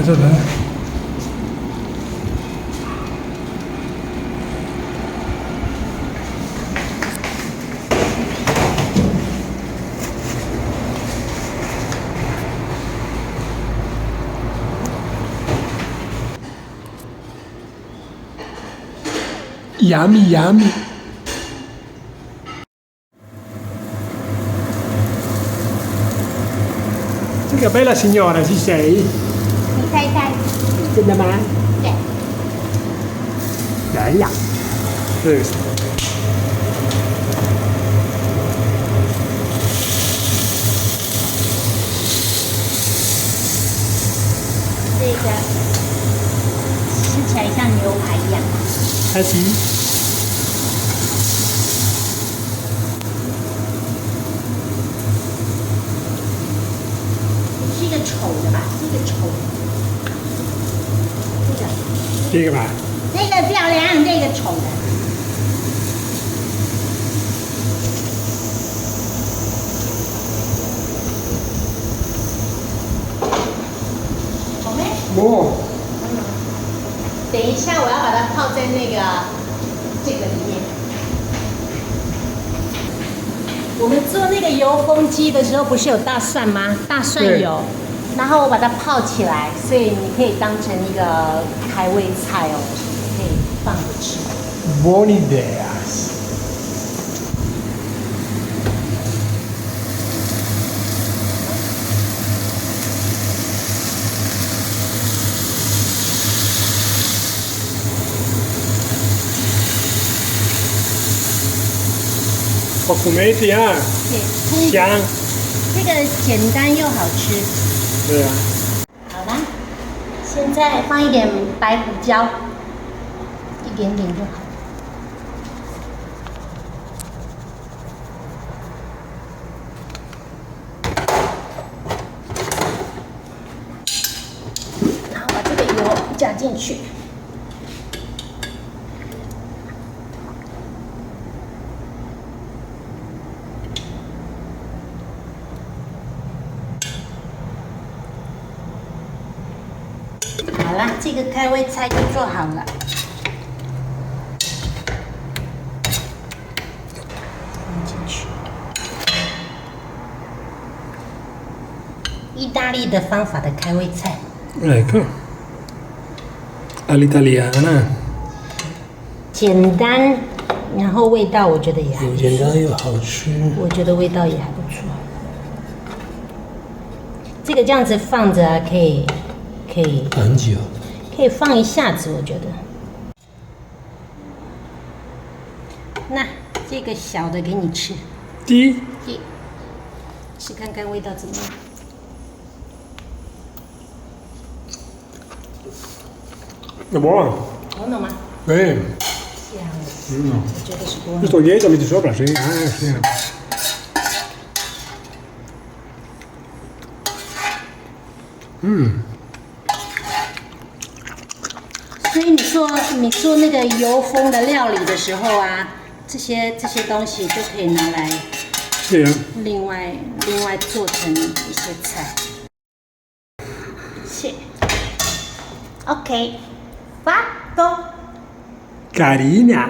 这来。Yummy, yummy. Che bella signora ci sei? 你猜一猜。真的吗？对。来呀，这是这个吃起来像牛排一样。还行。是一个丑的吧？是一个丑的。这个吧。那个漂亮，这个丑的。好没？哦。等一下，我要把它泡在这个里面。我们做那个油封鸡的时候，不是有大蒜吗？大蒜油，然后我把它泡起来，所以你可以当成一个开胃菜哦，可以放着吃。Buona idea. Fumetti 啊，香。这个简单又好吃。对啊。好啦，现在放一点白胡椒，一点点就好。然后把这个油加进去。好啦，这个开胃菜就做好了。放进去。意大利的方法的开胃菜。Ecco. All'italiana. 简单，然后味道我觉得也还不错。简单又好吃。我觉得味道也还不错。这个这样子放着啊，可以很久。可以放一下子，我觉得。那这个小的给你吃。第吃看看味道怎么样。È buono. Buono吗？ Bene. 香。我觉得是 buono。 Questo dietro metti sopra, sì. Sì. 所以你做那个油封的料理的时候啊，这些东西就可以拿来 Sì. 另外做成一些菜。是。OK， fatto。Carina.